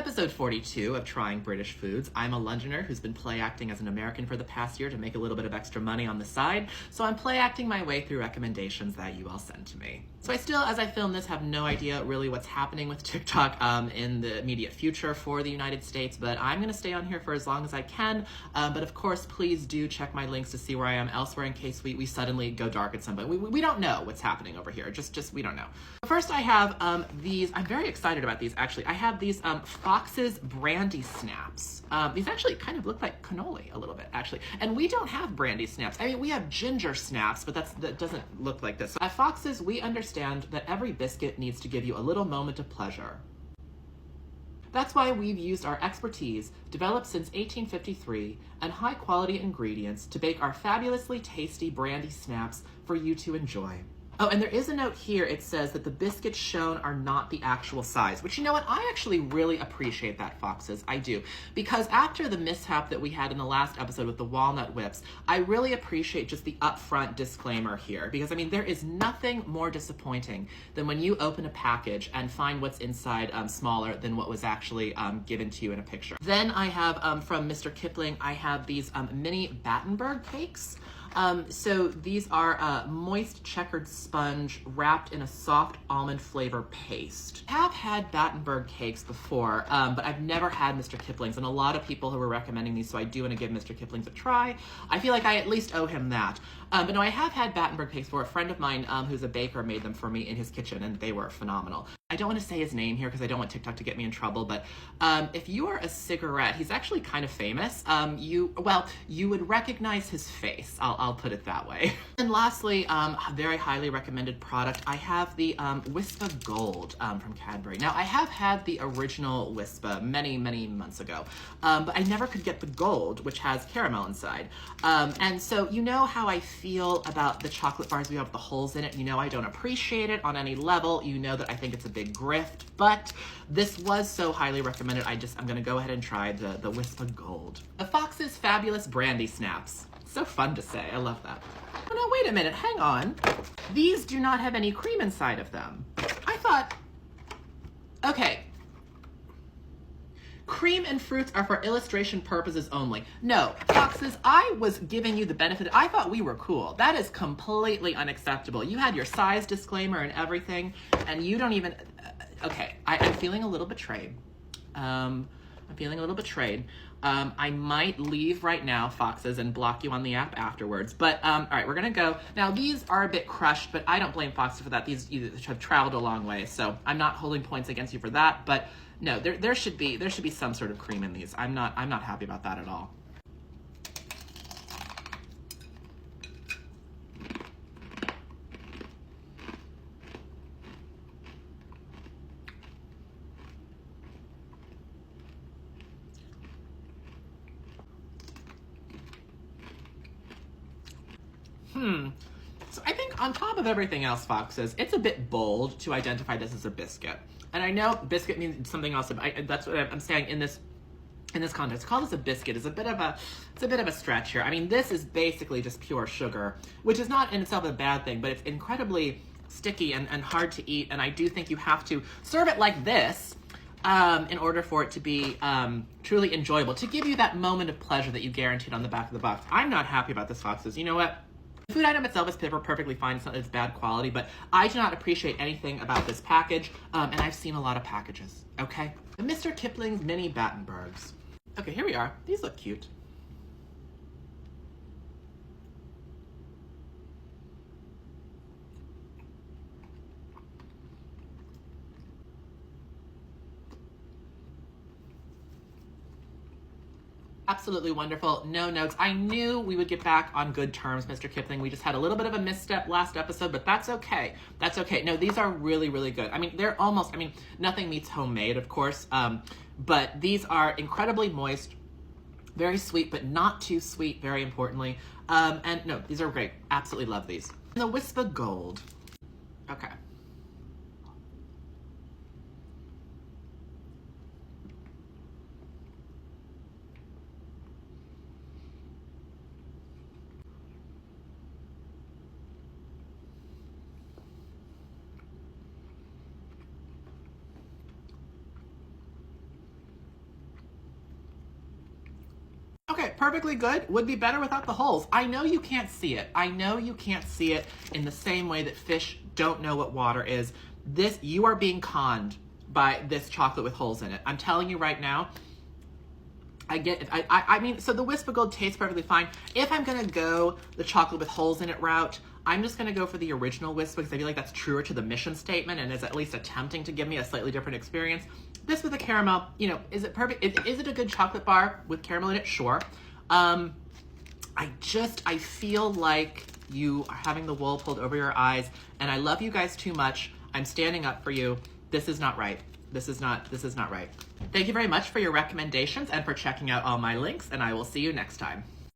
Episode 42 of Trying British Foods. I'm a Londoner who's been play acting as an American for the past year to make a little bit of extra money on the side, so I'm play acting my way through recommendations that you all send to me. So I still, as I film this, have no idea really what's happening with TikTok in the immediate future for the United States, but I'm gonna stay on here for as long as I can. But of course, please do check my links to see where I am elsewhere in case we suddenly go dark at some point. We don't know what's happening over here, just we don't know. First I have these, I'm very excited about these actually. I have these Fox's Brandy Snaps. These actually kind of look like cannoli a little bit actually. And we don't have brandy snaps. I mean, we have ginger snaps, but that doesn't look like this. So at Fox's, we understand that every biscuit needs to give you a little moment of pleasure. That's why we've used our expertise, developed since 1853, and high-quality ingredients to bake our fabulously tasty brandy snaps for you to enjoy. Oh, and there is a note here. It says that the biscuits shown are not the actual size, which, you know what, I actually really appreciate that, Foxes. I do. Because after the mishap that we had in the last episode with the walnut whips, I really appreciate just the upfront disclaimer here. Because, I mean, there is nothing more disappointing than when you open a package and find what's inside smaller than what was actually given to you in a picture. Then I have, from Mr. Kipling, I have these mini Battenberg cakes. So these are moist checkered sponge wrapped in a soft almond flavor paste. I have had Battenberg cakes before, but I've never had Mr. Kipling's, and a lot of people who were recommending these, so I do want to give Mr. Kipling's a try. I feel like I at least owe him that. But no, I have had Battenberg cakes before. A friend of mine who's a baker made them for me in his kitchen, and they were phenomenal. I don't want to say his name here because I don't want TikTok to get me in trouble, but if you are a cigarette, he's actually kind of famous. You would recognize his face. I'll put it that way. And lastly, a very highly recommended product. I have the Wispa Gold from Cadbury. Now, I have had the original Wispa many, many months ago, but I never could get the gold, which has caramel inside. And so you know how I feel about the chocolate bars we have with the holes in it. You know I don't appreciate it on any level. You know that I think it's a big grift, but this was so highly recommended. I'm gonna go ahead and try the Wispa Gold. The Fox's Fabulous Brandy Snaps. So fun to say, I love that. Oh no, wait a minute, hang on. These do not have any cream inside of them. I thought, okay. Cream and fruits are for illustration purposes only. No, Foxes, I was giving you the benefit. I thought we were cool. That is completely unacceptable. You had your size disclaimer and everything, and you don't even, okay, I'm feeling a little betrayed. I'm feeling a little betrayed. I might leave right now, Foxes, and block you on the app afterwards. But, all right, we're gonna go. Now, these are a bit crushed, but I don't blame Foxes for that. These have traveled a long way, so I'm not holding points against you for that, but no, there should be some sort of cream in these. I'm not happy about that at all. So I think on top of everything else, Foxes, it's a bit bold to identify this as a biscuit. And I know biscuit means something else, but that's what I'm saying in this context. Call this a biscuit is a bit of a stretch here. I mean, this is basically just pure sugar, which is not in itself a bad thing, but it's incredibly sticky and hard to eat. And I do think you have to serve it like this in order for it to be truly enjoyable, to give you that moment of pleasure that you guaranteed on the back of the box. I'm not happy about this, Foxes. You know what? The food item itself is perfectly fine. It's bad quality, but I do not appreciate anything about this package, and I've seen a lot of packages, okay? The Mr. Kipling's Mini Battenbergs. Okay, here we are. These look cute. Absolutely wonderful. No notes. I knew we would get back on good terms, Mr. Kipling. We just had a little bit of a misstep last episode, but that's okay. That's okay. No, these are really, really good. I mean, they're almost, I mean, nothing meets homemade, of course, but these are incredibly moist, very sweet, but not too sweet, very importantly. And no, these are great. Absolutely love these. And the Wispa Gold. Okay. perfectly good, would be better without the holes. I know you can't see it. I know you can't see it in the same way that fish don't know what water is. You are being conned by this chocolate with holes in it. I'm telling you right now, I get it. I mean, so the Wisp-A-Gold tastes perfectly fine. If I'm gonna go the chocolate with holes in it route, I'm just gonna go for the original Wisp because I feel like that's truer to the mission statement and is at least attempting to give me a slightly different experience. This with the caramel, you know, is it perfect? Is it a good chocolate bar with caramel in it? Sure. I feel like you are having the wool pulled over your eyes, and I love you guys too much. I'm standing up for you. This is not right. This is not right. Thank you very much for your recommendations and for checking out all my links, and I will see you next time.